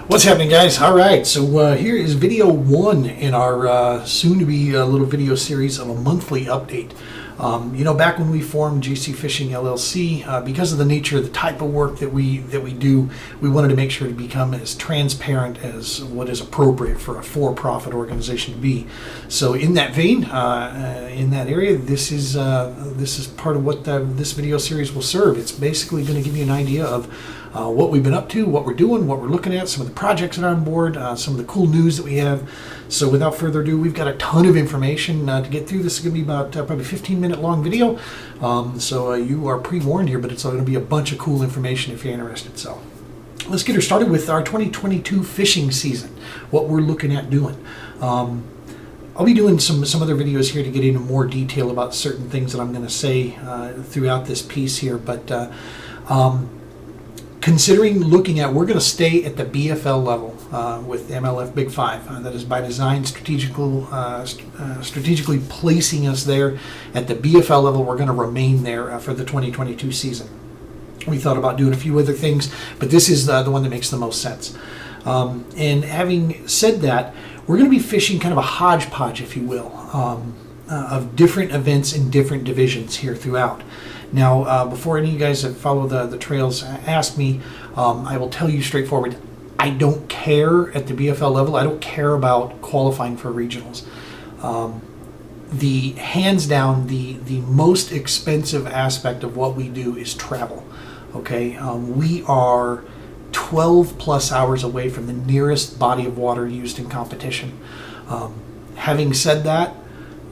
What's happening, guys? All right, so here is video one in our soon-to-be little video series of a monthly update. Back when we formed GC Fishing LLC, because of the nature of the type of work that we do, we wanted to make sure to become as transparent as what is appropriate for a for-profit organization to be. So, in that vein, in that area, this is part of what this video series will serve. It's basically going to give you an idea of what we've been up to, what we're doing, what we're looking at, some of the projects that are on board, some of the cool news that we have. So without further ado, we've got a ton of information to get through. This is going to be about probably a 15-minute long video. So you are pre-warned here, but it's going to be a bunch of cool information if you're interested. So let's get her started with our 2022 fishing season, what we're looking at doing. I'll be doing some other videos here to get into more detail about certain things that I'm going to say throughout this piece here, but considering looking at, we're going to stay at the BFL level with MLF Big Five. That is by design, strategically placing us there at the BFL level. We're going to remain there for the 2022 season. We thought about doing a few other things, but this is the one that makes the most sense. And having said that, we're going to be fishing kind of a hodgepodge, if you will, of different events in different divisions here throughout. Now, before any of you guys that follow the trails ask me, I will tell you straightforward, I don't care at the BFL level. I don't care about qualifying for regionals. The hands down, the most expensive aspect of what we do is travel. Okay, we are 12 plus hours away from the nearest body of water used in competition. Having said that,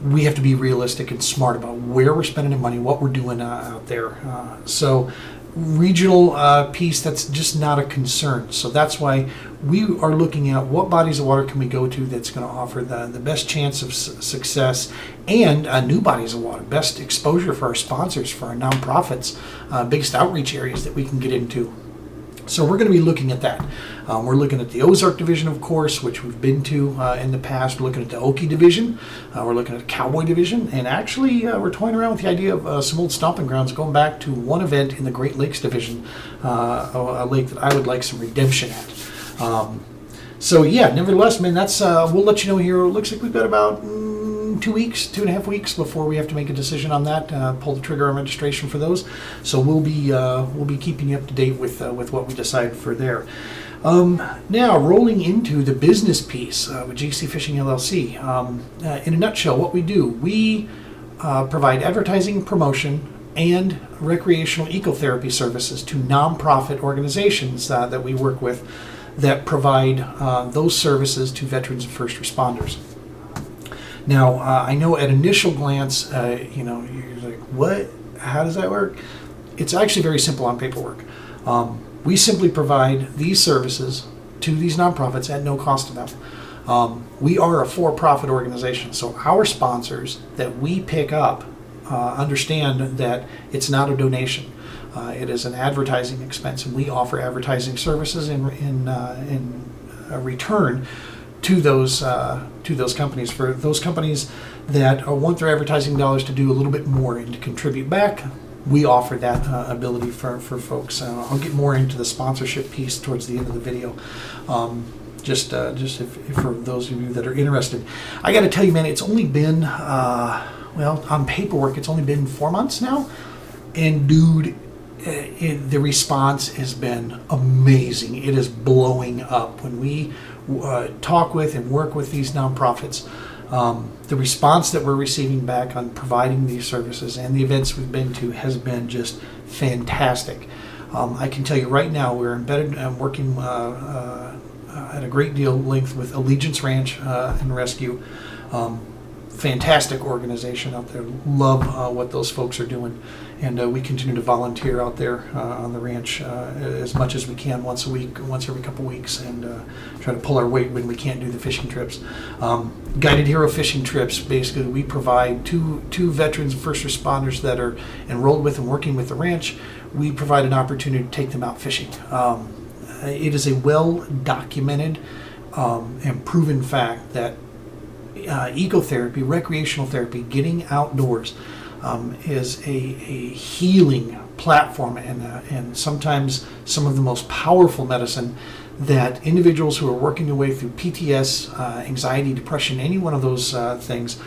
we have to be realistic and smart about where we're spending the money, what we're doing out there. So regional piece, that's just not a concern. So that's why we are looking at what bodies of water can we go to that's going to offer the best chance of success, and new bodies of water, best exposure for our sponsors, for our nonprofits, biggest outreach areas that we can get into. So we're going to be looking at that. We're looking at the Ozark Division, of course, which we've been to in the past. We're looking at the Okie Division. We're looking at the Cowboy Division. And actually, we're toying around with the idea of some old stomping grounds, going back to one event in the Great Lakes Division, a lake that I would like some redemption at. So yeah, nevertheless, man, that's we'll let you know here. It looks like we've got about 2.5 weeks before we have to make a decision on that. Pull the trigger on registration for those. So we'll be keeping you up to date with what we decide for there. Now, rolling into the business piece with GC Fishing LLC. In a nutshell, what we do, we provide advertising, promotion, and recreational ecotherapy services to nonprofit organizations that we work with that provide those services to veterans and first responders. Now, I know at initial glance, you're like, what? How does that work? It's actually very simple on paperwork. We simply provide these services to these nonprofits at no cost to them. We are a for-profit organization, so our sponsors that we pick up understand that it's not a donation. It is an advertising expense, and we offer advertising services in return to those companies. For those companies that want their advertising dollars to do a little bit more and to contribute back, we offer that ability for folks. I'll get more into the sponsorship piece towards the end of the video. Just if for those of you that are interested. I got to tell you, man, it's only been on paperwork, it's only been 4 months now, and dude, the response has been amazing. It is blowing up. When we talk with and work with these nonprofits, the response that we're receiving back on providing these services and the events we've been to has been just fantastic. I can tell you right now, we're embedded and working at a great deal length with Allegiance Ranch and Rescue. Fantastic organization out there. Love what those folks are doing, and we continue to volunteer out there on the ranch as much as we can, once a week, once every couple weeks, and try to pull our weight when we can't do the fishing trips. Guided Hero fishing trips, basically we provide two veterans and first responders that are enrolled with and working with the ranch. We provide an opportunity to take them out fishing. It is a well documented and proven fact that ecotherapy, recreational therapy, getting outdoors is a healing platform and sometimes some of the most powerful medicine that individuals who are working their way through PTS, anxiety, depression, any one of those things,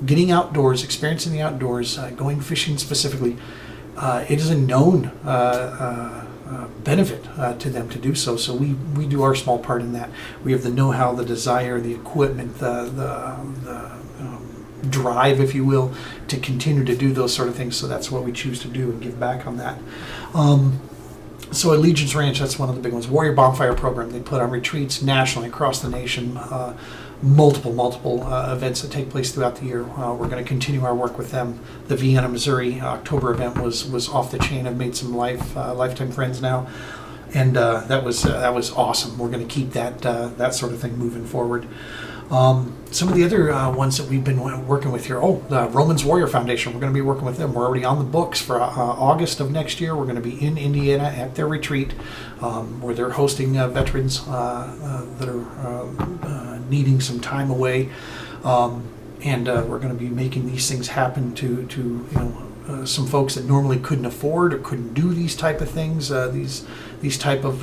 getting outdoors, experiencing the outdoors, going fishing specifically, it is a known benefit to them to do so. So we do our small part in that. We have the know-how, the desire, the equipment, the drive, if you will, to continue to do those sort of things. So that's what we choose to do and give back on that. So Allegiance Ranch, that's one of the big ones. Warrior Bonfire Program, they put on retreats nationally across the nation, multiple events that take place throughout the year. We're going to continue our work with them. The Vienna, Missouri October event was off the chain. I've made some lifetime friends now, and that was awesome. We're going to keep that sort of thing moving forward. Some of the other ones that we've been working with here, the Romans Warrior Foundation, we're going to be working with them. We're already on the books for August of next year. We're going to be in Indiana at their retreat, where they're hosting veterans that are needing some time away, and we're going to be making these things happen to some folks that normally couldn't afford or couldn't do these type of things, these type of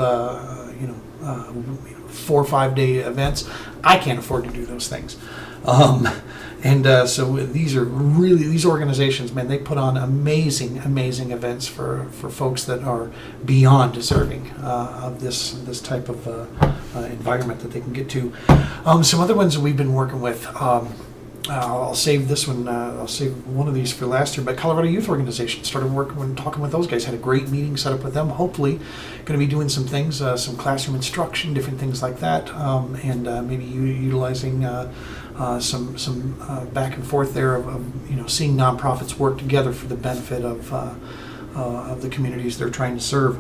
4 or 5 day events. I can't afford to do those things. So these organizations, man, they put on amazing events for folks that are beyond deserving of this type of environment that they can get to. Some other ones that we've been working with, I'll save this one. I'll save one of these for last year. But Colorado Youth Organization started talking with those guys. Had a great meeting set up with them. Hopefully, going to be doing some things, some classroom instruction, different things like that, and maybe utilizing some back and forth there of seeing nonprofits work together for the benefit of the communities they're trying to serve.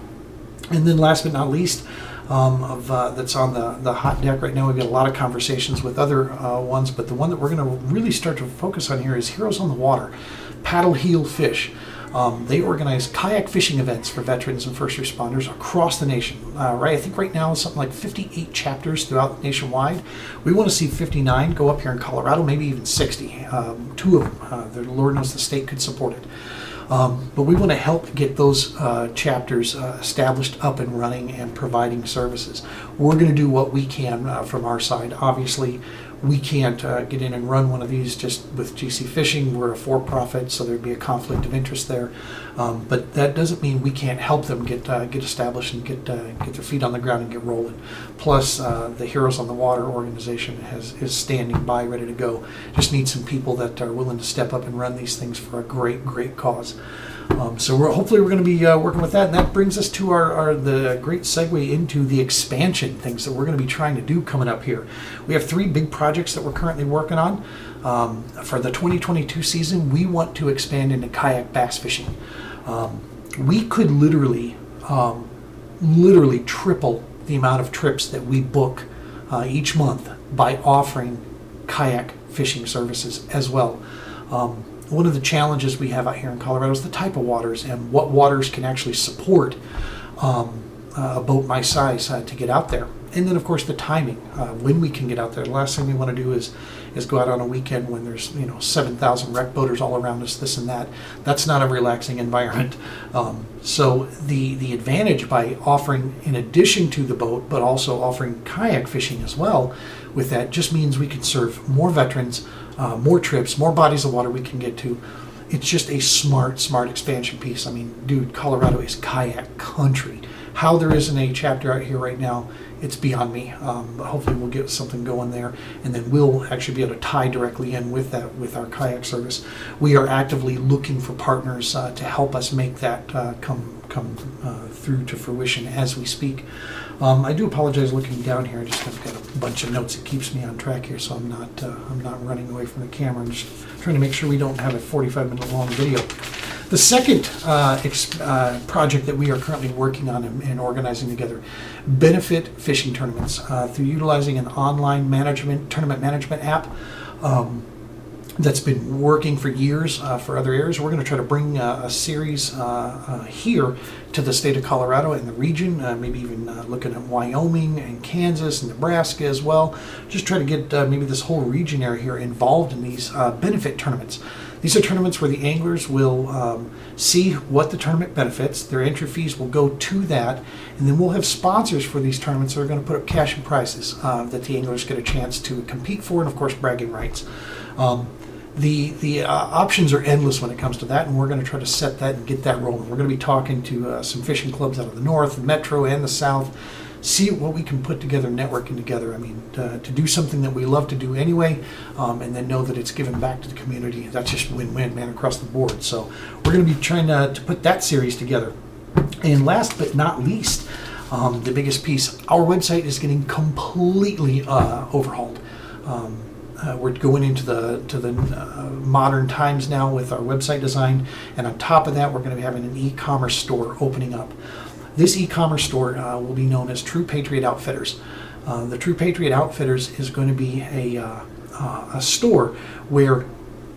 And then, last but not least, that's on the hot deck right now. We've got a lot of conversations with other ones, but the one that we're going to really start to focus on here is Heroes on the Water, Paddle Heal Fish. They organize kayak fishing events for veterans and first responders across the nation. I think right now it's something like 58 chapters throughout nationwide. We want to see 59 go up here in Colorado, maybe even 60. 2 of them, the Lord knows the state could support it. But we want to help get those chapters established, up and running, and providing services. We're going to do what we can from our side. Obviously, we can't get in and run one of these just with GC Fishing. We're a for-profit, so there'd be a conflict of interest there. But that doesn't mean we can't help them get established and get their feet on the ground and get rolling. Plus, the Heroes on the Water organization is standing by, ready to go. Just need some people that are willing to step up and run these things for a great cause. So hopefully we're going to be working with that, and that brings us to the great segue into the expansion things that we're going to be trying to do coming up here. We have 3 big projects that we're currently working on. For the 2022 season, we want to expand into kayak bass fishing. We could literally triple the amount of trips that we book each month by offering kayak fishing services as well. One of the challenges we have out here in Colorado is the type of waters and what waters can actually support a boat my size to get out there. And then, of course, the timing, when we can get out there. The last thing we want to do is go out on a weekend when there's 7,000 wreck boaters all around us, this and that. That's not a relaxing environment. So the advantage by offering, in addition to the boat, but also offering kayak fishing as well, with that just means we can serve more veterans, more trips, more bodies of water we can get to. It's just a smart expansion piece. I mean, dude, Colorado is kayak country. How there isn't a chapter out here right now, it's beyond me. But hopefully we'll get something going there, and then we'll actually be able to tie directly in with that with our kayak service. We are actively looking for partners to help us make that come through to fruition as we speak. I do apologize looking down here. I've got a bunch of notes that keeps me on track here, so I'm not running away from the camera. I'm just trying to make sure we don't have a 45-minute long video. The second project that we are currently working on and organizing together, benefit fishing tournaments through utilizing an online tournament management app that's been working for years for other areas. We're going to try to bring a series here to the state of Colorado and the region, maybe even looking at Wyoming and Kansas and Nebraska as well. Just try to get maybe this whole region area here involved in these benefit tournaments. These are tournaments where the anglers will see what the tournament benefits. Their entry fees will go to that, and then we'll have sponsors for these tournaments that are going to put up cash and prizes that the anglers get a chance to compete for, and of course bragging rights. The options are endless when it comes to that, and we're going to try to set that and get that rolling. We're going to be talking to some fishing clubs out of the north, the metro, and the south, see what we can put together, networking together. I mean, to do something that we love to do anyway, and then know that it's given back to the community. That's just win-win, man, across the board. So we're going to be trying to put that series together. And last but not least, the biggest piece, our website is getting completely overhauled. We're going into the modern times now with our website design, and on top of that, we're going to be having an e-commerce store opening up. This e-commerce store will be known as True Patriot Outfitters. The True Patriot Outfitters is going to be a store where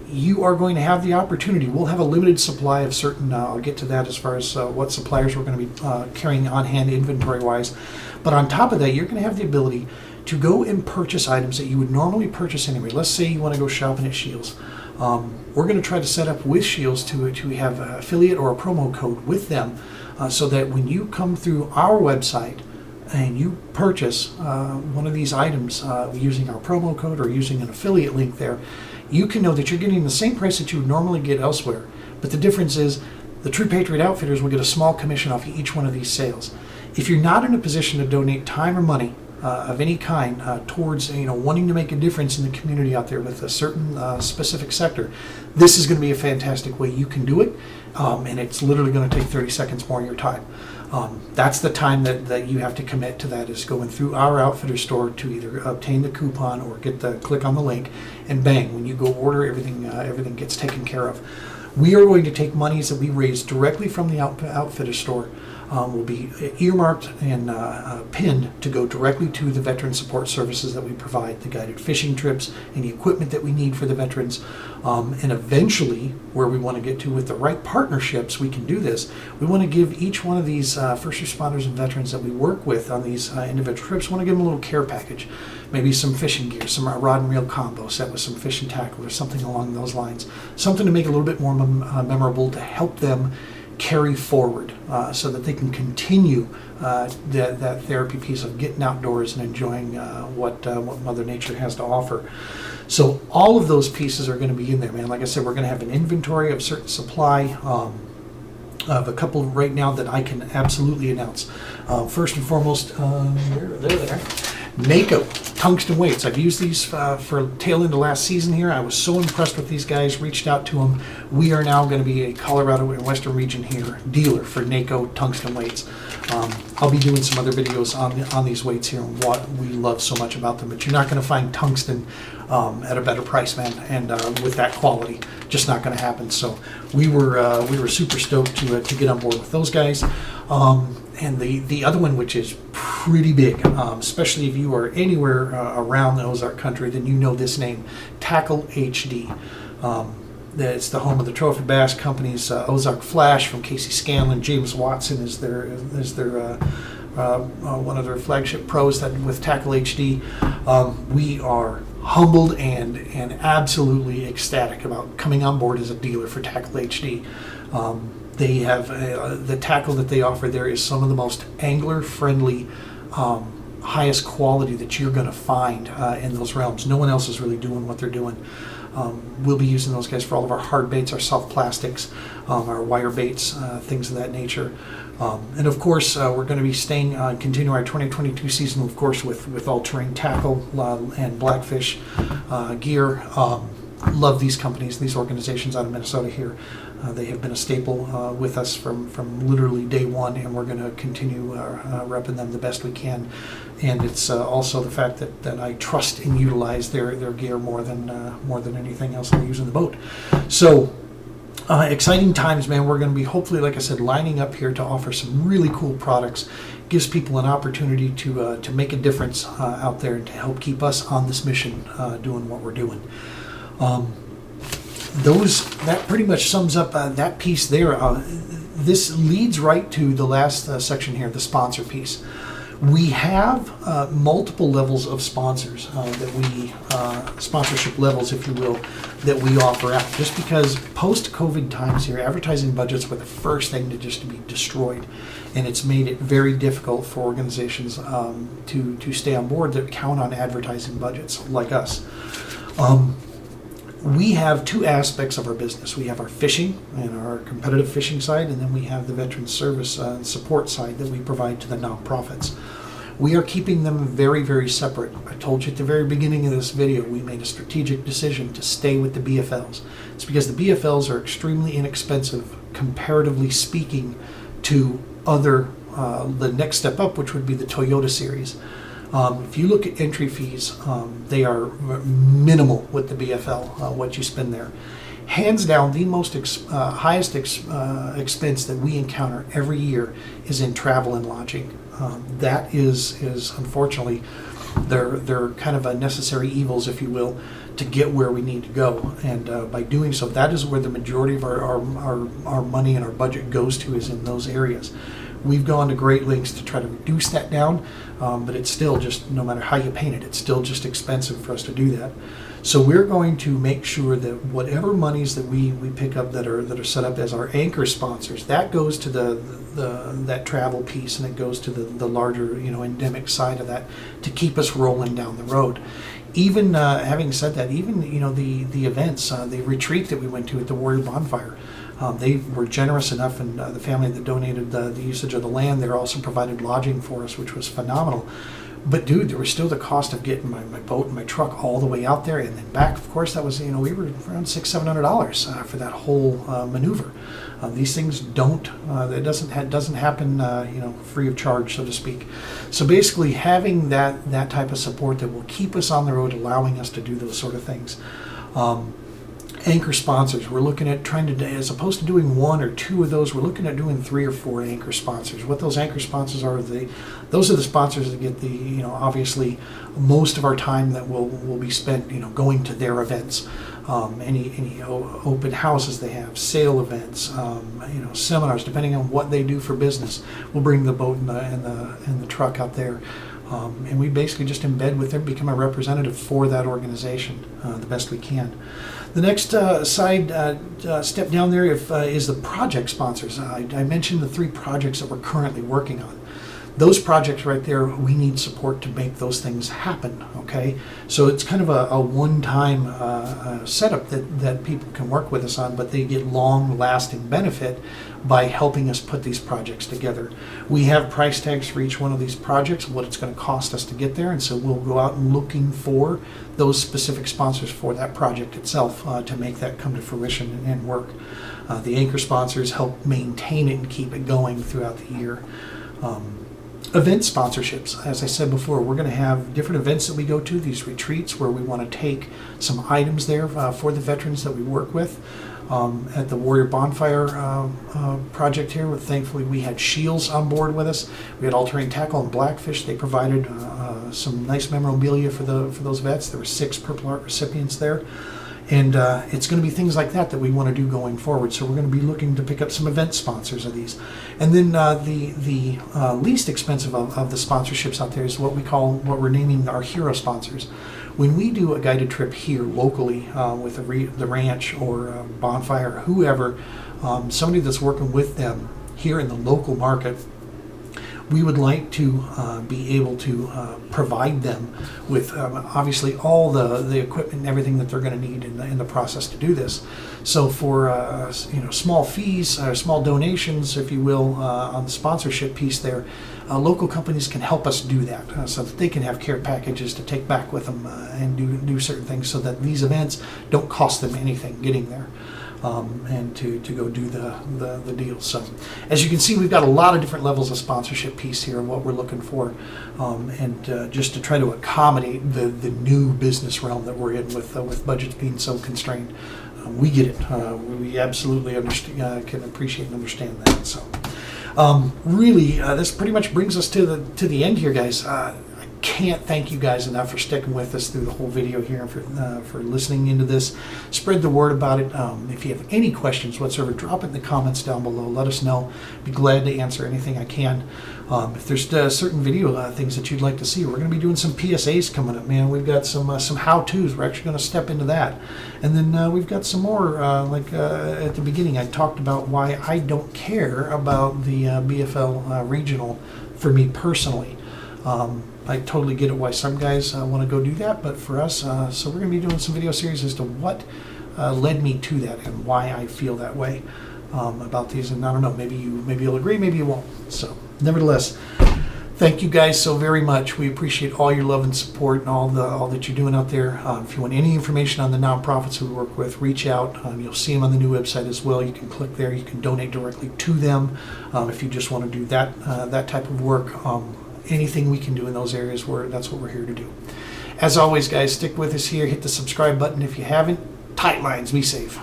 you are going to have the opportunity. We'll have a limited supply of certain, I'll get to that as far as what suppliers we're going to be carrying on hand inventory-wise. But on top of that, you're going to have the ability to go and purchase items that you would normally purchase anyway. Let's say you want to go shopping at Scheels. We're going to try to set up with Scheels to have an affiliate or a promo code with them so that when you come through our website and you purchase one of these items using our promo code or using an affiliate link there, you can know that you're getting the same price that you would normally get elsewhere. But the difference is the True Patriot Outfitters will get a small commission off each one of these sales. If you're not in a position to donate time or money of any kind towards wanting to make a difference in the community out there with a certain specific sector, this is going to be a fantastic way you can do it, and it's literally going to take 30 seconds more of your time. That's the time that you have to commit to that, is going through our Outfitter store to either obtain the coupon or get the click on the link, and bang, when you go order, everything gets taken care of. We are going to take monies that we raise directly from the Outfitter store, will be earmarked and pinned to go directly to the veteran support services that we provide, the guided fishing trips, any equipment that we need for the veterans, and eventually, where we want to get to with the right partnerships, we can do this. We want to give each one of these first responders and veterans that we work with on these individual trips, we want to give them a little care package. Maybe some fishing gear, some rod and reel combo set with some fishing tackle or something along those lines. Something to make it a little bit more memorable, to help them carry forward so that they can continue that therapy piece of getting outdoors and enjoying what Mother Nature has to offer. So all of those pieces are going to be in there, man. Like I said, we're going to have an inventory of certain supply of a couple right now that I can absolutely announce. First and foremost, they're there. NACO tungsten weights. I've used these for tail end of last season here. I was so impressed with these guys, reached out to them. We are now going to be a Colorado and Western region here dealer for NACO tungsten weights. I'll be doing some other videos on these weights here and what we love so much about them, but you're not going to find tungsten at a better price, man, and with that quality. Just not going to happen. So we were super stoked to get on board with those guys. And the other one, which is pretty big, especially if you are anywhere around the Ozark country, then you know this name, Tackle HD. It's the home of the Trophy Bass Company's Ozark Flash from Casey Scanlon. James Watson is their one of their flagship pros with Tackle HD. We are humbled and absolutely ecstatic about coming on board as a dealer for Tackle HD. They have the tackle that they offer there is some of the most angler-friendly, highest quality that you're going to find in those realms. No one else is really doing what they're doing. We'll be using those guys for all of our hard baits, our soft plastics, our wire baits, things of that nature. And of course, we're going to be continue our 2022 season, of course, with all-terrain tackle and blackfish gear. Love these companies, these organizations out of Minnesota here. They have been a staple with us from literally day one, and we're going to continue repping them the best we can. And it's also the fact that I trust and utilize their gear more than anything else I use in the boat. So exciting times, man. We're going to be hopefully, like I said, lining up here to offer some really cool products. Gives people an opportunity to make a difference out there and to help keep us on this mission doing what we're doing. That pretty much sums up that piece there. This leads right to the last section here, the sponsor piece. We have multiple levels of sponsors sponsorship levels, if you will, that we offer out. Just because post-COVID times here, advertising budgets were the first thing to be destroyed, and it's made it very difficult for organizations to stay on board that count on advertising budgets like us. We have two aspects of our business. We have our fishing and our competitive fishing side, and then we have the veteran service and support side that we provide to the nonprofits. We are keeping them very, very separate. I told you at the very beginning of this video, we made a strategic decision to stay with the BFLs. It's because the BFLs are extremely inexpensive, comparatively speaking, to other, the next step up, which would be the Toyota series. If you look at entry fees, they are minimal with the BFL, what you spend there. Hands down, the most highest expense that we encounter every year is in travel and lodging. That is unfortunately, they're kind of a necessary evils, if you will, to get where we need to go. And by doing so, that is where the majority of our money and our budget goes to, is in those areas. We've gone to great lengths to try to reduce that down, but it's still just, no matter how you paint it, it's still just expensive for us to do that. So we're going to make sure that whatever monies that we pick up that are set up as our anchor sponsors, that goes to that travel piece, and it goes to the larger, endemic side of that to keep us rolling down the road. Even having said that, even the events, the retreat that we went to at the Warrior Bonfire, they were generous enough, and the family that donated the usage of the land, they also provided lodging for us, which was phenomenal. But dude, there was still the cost of getting my boat and my truck all the way out there and then back. Of course, that was, we were around $600-700 for that whole maneuver. These things don't, it doesn't happen, free of charge, so to speak. So basically, having that type of support that will keep us on the road, allowing us to do those sort of things. Anchor sponsors, we're looking at trying to, as opposed to doing one or two of those, we're looking at doing 3 or 4 anchor sponsors. What those anchor sponsors are, those are the sponsors that get the, obviously most of our time that will be spent, going to their events. Any open houses they have, sale events, seminars, depending on what they do for business. We'll bring the boat and the truck out there. And we basically just embed with them, become a representative for that organization the best we can. The next step down there is the project sponsors. I mentioned the 3 projects that we're currently working on. Those projects right there, we need support to make those things happen, okay? So it's kind of a one-time setup that people can work with us on, but they get long-lasting benefit by helping us put these projects together. We have price tags for each one of these projects, what it's going to cost us to get there, and so we'll go out and looking for those specific sponsors for that project itself to make that come to fruition and work. The anchor sponsors help maintain it and keep it going throughout the year. Event sponsorships, as I said before, we're going to have different events that we go to, these retreats where we want to take some items there for the veterans that we work with. At the Warrior Bonfire project here, thankfully we had Shields on board with us. We had All Terrain Tackle and Blackfish. They provided some nice memorabilia for those vets. There were 6 Purple Heart recipients there. And it's going to be things like that we want to do going forward. So we're going to be looking to pick up some event sponsors of these. And then the least expensive of the sponsorships out there is what we're naming our hero sponsors. When we do a guided trip here locally with the ranch or Bonfire or whoever, somebody that's working with them here in the local market, we would like to be able to provide them with obviously all the equipment and everything that they're going to need in the process to do this. So for small fees, small donations, if you will, on the sponsorship piece there, local companies can help us do that so that they can have care packages to take back with them and do certain things so that these events don't cost them anything getting there. And to go do the deal. So as you can see, we've got a lot of different levels of sponsorship piece here and what we're looking for, and just to try to accommodate the new business realm that we're in with budgets being so constrained. We get it. We absolutely understand, can appreciate and understand that. So really, this pretty much brings us to the end here, guys. can't thank you guys enough for sticking with us through the whole video here and for listening into this. Spread the word about it. If you have any questions whatsoever, drop it in the comments down below. Let us know. Be glad to answer anything I can. If there's certain video things that you'd like to see, we're going to be doing some PSAs coming up, man. We've got some how-tos. We're actually going to step into that. And then we've got some more, at the beginning, I talked about why I don't care about the BFL regional for me personally. I totally get it why some guys want to go do that, but for us, so we're going to be doing some video series as to what led me to that and why I feel that way about these. And I don't know, maybe you'll agree, maybe you won't. So, nevertheless, thank you guys so very much. We appreciate all your love and support and all that you're doing out there. If you want any information on the nonprofits we work with, reach out. You'll see them on the new website as well. You can click there. You can donate directly to them if you just want to do that type of work. Anything we can do in those areas, that's what we're here to do. As always, guys, stick with us here. Hit the subscribe button if you haven't. Tight lines. Be safe.